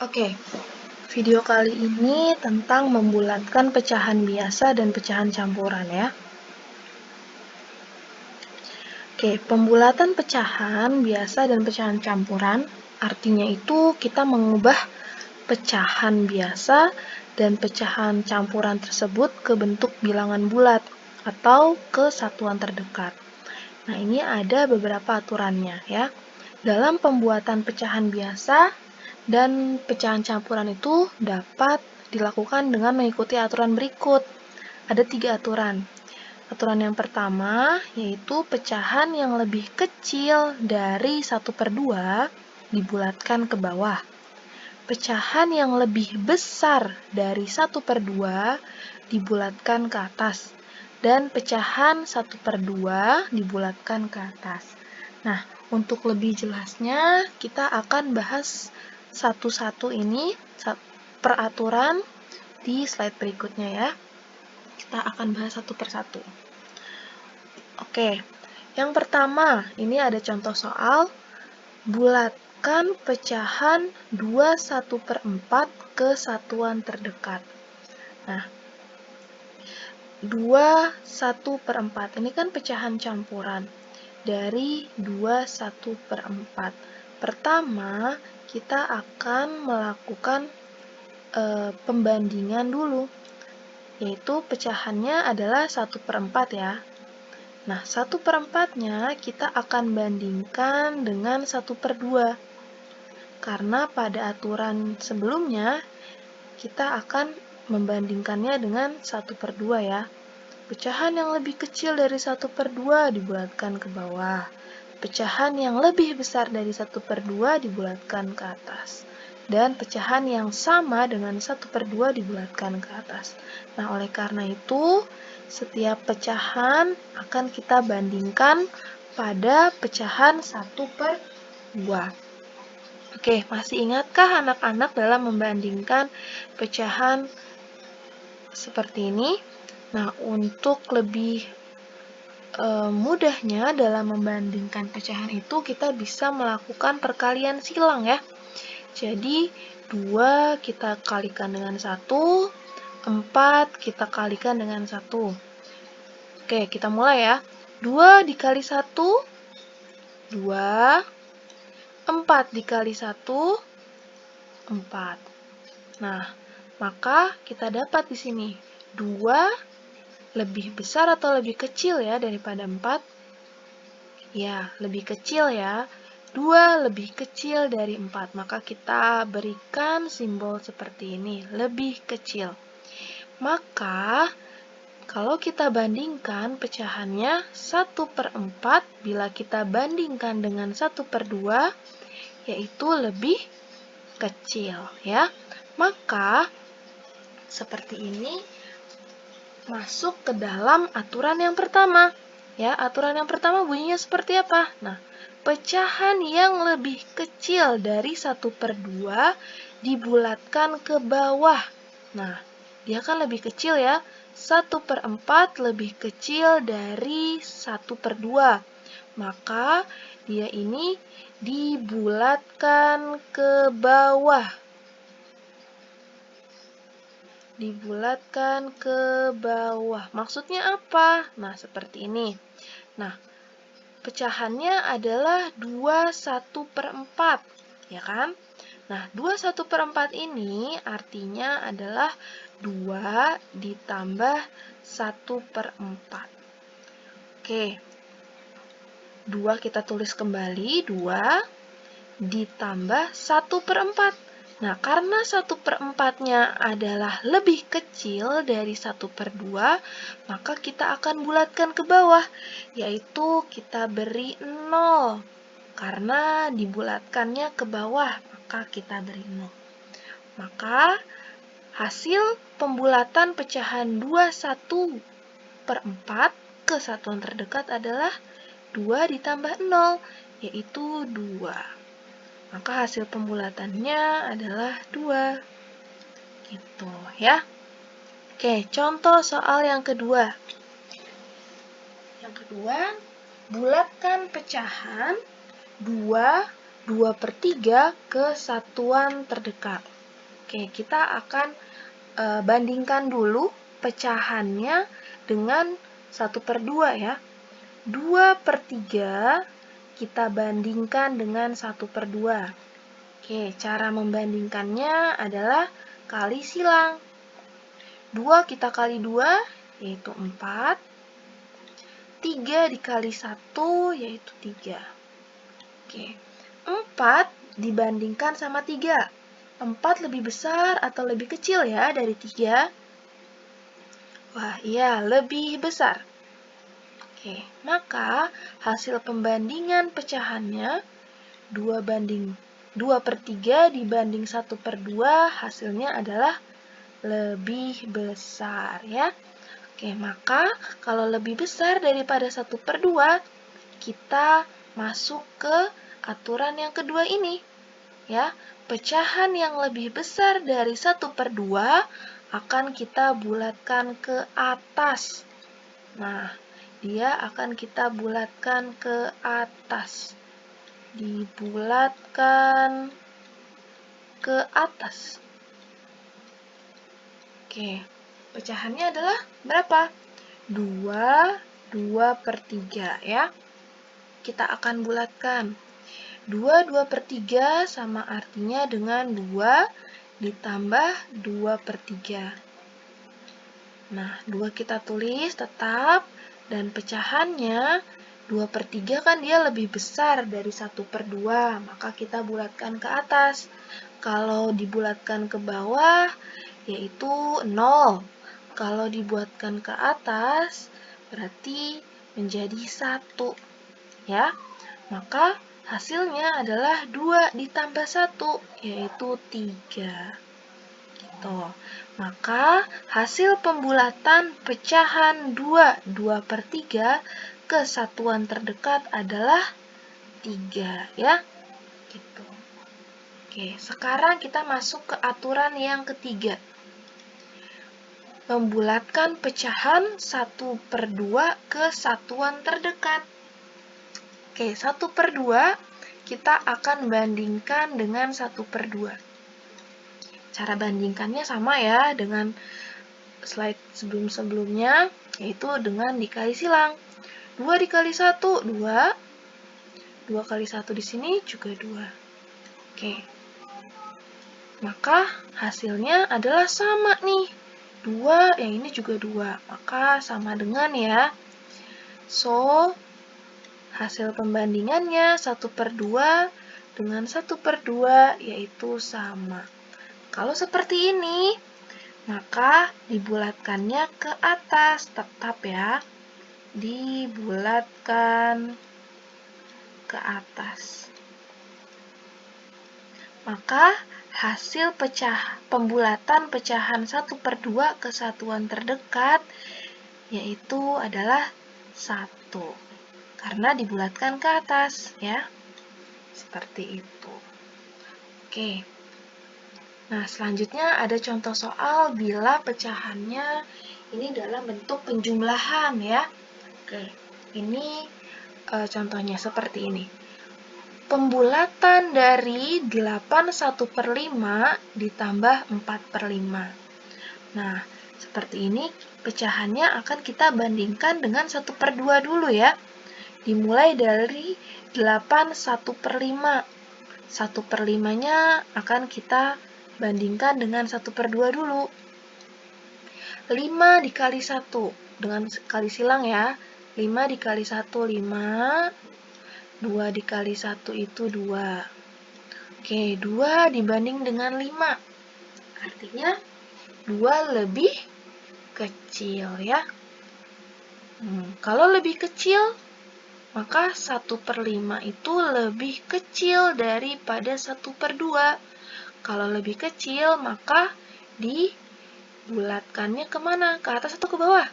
Oke, video kali ini tentang membulatkan pecahan biasa dan pecahan campuran ya. Oke, pembulatan pecahan biasa dan pecahan campuran artinya itu kita mengubah pecahan biasa dan pecahan campuran tersebut ke bentuk bilangan bulat atau ke satuan terdekat. Nah, ini ada beberapa aturannya ya. Dalam pembuatan pecahan biasa dan pecahan campuran itu dapat dilakukan dengan mengikuti aturan berikut. Ada 3 aturan. Aturan yang pertama yaitu pecahan yang lebih kecil dari 1/2 dibulatkan ke bawah. Pecahan yang lebih besar dari 1/2 dibulatkan ke atas. Dan pecahan 1/2 dibulatkan ke atas. Nah, untuk lebih jelasnya kita akan bahas satu-satu ini peraturan di slide berikutnya ya. Kita akan bahas satu persatu. Oke, yang pertama ini ada contoh soal bulatkan pecahan 2/1/4 ke satuan terdekat. Nah, 2/1/4 ini kan pecahan campuran dari 2/1/4. Pertama, kita akan melakukan pembandingan dulu, yaitu pecahannya adalah 1/4 ya. Nah, 1/4-nya kita akan bandingkan dengan 1/2. Karena pada aturan sebelumnya, kita akan membandingkannya dengan 1/2 ya. Pecahan yang lebih kecil dari 1/2 dibulatkan ke bawah. Pecahan yang lebih besar dari 1/2 dibulatkan ke atas. Dan pecahan yang sama dengan 1/2 dibulatkan ke atas. Nah, oleh karena itu, setiap pecahan akan kita bandingkan pada pecahan 1/2. Oke, masih ingatkah anak-anak dalam membandingkan pecahan seperti ini? Nah, untuk lebih mudahnya dalam membandingkan pecahan itu kita bisa melakukan perkalian silang ya. Jadi 2 kita kalikan dengan 1, 4 kita kalikan dengan 1. Oke, kita mulai ya. 2 dikali 1, 2. 4 dikali 1, 4. Nah, maka kita dapat di sini 2 lebih besar atau lebih kecil ya daripada 4? Ya, lebih kecil ya. 2 lebih kecil dari 4, maka kita berikan simbol seperti ini, lebih kecil. Maka, kalau kita bandingkan pecahannya 1/4, bila kita bandingkan dengan 1/2, yaitu lebih kecil ya. Maka, seperti ini masuk ke dalam aturan yang pertama. Ya, aturan yang pertama bunyinya seperti apa? Nah, pecahan yang lebih kecil dari 1/2 dibulatkan ke bawah. Nah, dia kan lebih kecil ya. 1/4 lebih kecil dari 1/2. Maka, dia ini dibulatkan ke bawah. Dibulatkan ke bawah. Maksudnya apa? Nah, seperti ini. Nah, pecahannya adalah 2/1/4, ya kan? Nah, 2/1/4 ini artinya adalah 2 ditambah 1/4. Oke, 2 kita tulis kembali, 2 ditambah 1/4. Nah, karena 1/4-nya adalah lebih kecil dari 1/2, maka kita akan bulatkan ke bawah, yaitu kita beri 0. Karena dibulatkannya ke bawah, maka kita beri 0. Maka, hasil pembulatan pecahan 2/1/4 ke satuan terdekat adalah 2 ditambah 0, yaitu 2. Maka hasil pembulatannya adalah 2. Gitu ya. Oke, contoh soal yang kedua. Yang kedua, bulatkan pecahan 2/3 ke satuan terdekat. Oke, kita akan bandingkan dulu pecahannya dengan 1/2 ya. 2/3 kita bandingkan dengan 1/2. Oke, cara membandingkannya adalah kali silang. 2 kita kali 2, yaitu 4. 3 dikali 1, yaitu 3. Oke, 4 dibandingkan sama 3. 4 lebih besar atau lebih kecil ya dari 3? Wah, iya, lebih besar. Oke, maka hasil pembandingan pecahannya 2/3 dibanding 1/2, hasilnya adalah lebih besar ya. Oke, maka kalau lebih besar daripada 1/2, kita masuk ke aturan yang kedua ini. Ya, pecahan yang lebih besar dari 1/2 akan kita bulatkan ke atas. Nah, dia akan kita bulatkan ke atas. Dibulatkan ke atas. Oke, pecahannya adalah berapa? 2/3 ya. Kita akan bulatkan. 2/3 sama artinya dengan 2 ditambah 2/3. Nah, 2 kita tulis tetap, dan pecahannya 2/3 kan dia lebih besar dari 1/2, maka kita bulatkan ke atas. Kalau dibulatkan ke bawah, yaitu 0. Kalau dibuatkan ke atas, berarti menjadi 1. Ya, maka hasilnya adalah 2 ditambah 1, yaitu 3. Gitu. Maka hasil pembulatan pecahan 2/3 ke satuan terdekat adalah 3 ya. Gitu. Oke, sekarang kita masuk ke aturan yang ketiga. Membulatkan pecahan 1/2 ke satuan terdekat. Oke, 1/2 kita akan bandingkan dengan 1/2. Cara bandingkannya sama ya dengan slide sebelum-sebelumnya, yaitu dengan dikali silang. 2 dikali 1, 2. 2 kali 1 di sini juga 2. Oke. Maka hasilnya adalah sama nih. 2, yang ini juga 2. Maka sama dengan ya. So, hasil pembandingannya 1/2 dengan 1/2 yaitu sama. Kalau seperti ini, maka dibulatkannya ke atas, tetap ya. Dibulatkan ke atas. Maka hasil pembulatan pecahan 1/2 ke satuan terdekat yaitu adalah 1. Karena dibulatkan ke atas ya. Seperti itu. Oke. Nah, selanjutnya ada contoh soal bila pecahannya ini dalam bentuk penjumlahan ya. Oke, ini contohnya seperti ini. Pembulatan dari 8 1/5 ditambah 4/5. Nah, seperti ini pecahannya akan kita bandingkan dengan 1/2 dulu ya. Dimulai dari 8 1/5. 1/5-nya akan kita bandingkan dengan 1/2 dulu. 5 dikali 1, dengan kali silang ya. 5 dikali 1, 5. 2 dikali 1 itu 2. Oke, 2 dibanding dengan 5. Artinya 2 lebih kecil ya. Kalau lebih kecil, maka 1/5 itu lebih kecil daripada 1/2. Kalau lebih kecil, maka dibulatkannya kemana? Ke atas atau ke bawah?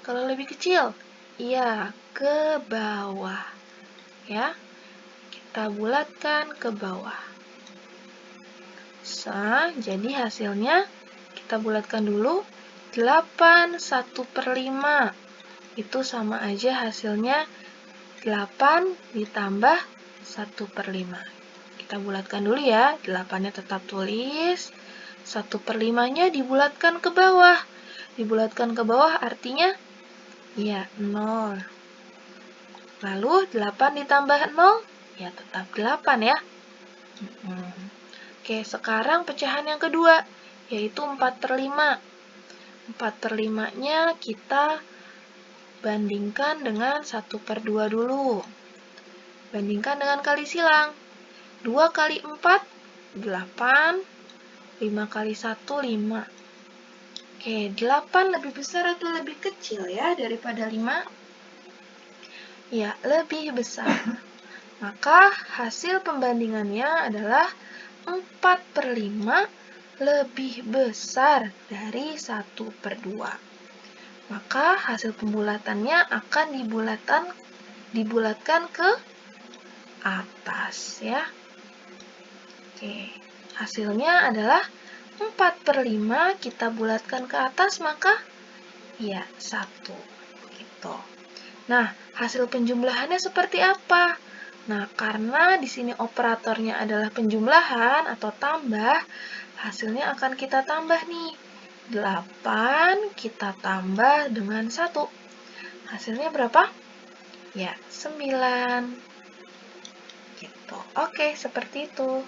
Kalau lebih kecil? Iya, ke bawah. Ya, kita bulatkan ke bawah. Jadi hasilnya kita bulatkan dulu. 8 1/5. Itu sama aja hasilnya 8 ditambah 1/5. Kita bulatkan dulu ya, 8-nya tetap tulis, 1/5-nya dibulatkan ke bawah. Dibulatkan ke bawah artinya, ya, 0. Lalu 8 ditambah 0, ya tetap 8 ya. Oke, sekarang pecahan yang kedua, yaitu 4/5. 4/5-nya kita bandingkan dengan 1/2 dulu. Bandingkan dengan kali silang. 2 kali 4, 8. 5 kali 1, 5. Oke, 8 lebih besar atau lebih kecil ya daripada 5? Ya, lebih besar. Maka hasil pembandingannya adalah 4/5 lebih besar dari 1/2. Maka hasil pembulatannya akan dibulatkan ke atas ya. Oke, hasilnya adalah 4/5 kita bulatkan ke atas, maka ya 1 gitu. Nah, hasil penjumlahannya seperti apa? Nah, karena di sini operatornya adalah penjumlahan atau tambah, hasilnya akan kita tambah nih. 8 kita tambah dengan 1. Hasilnya berapa? Ya, 9. Gitu. Oke, seperti itu.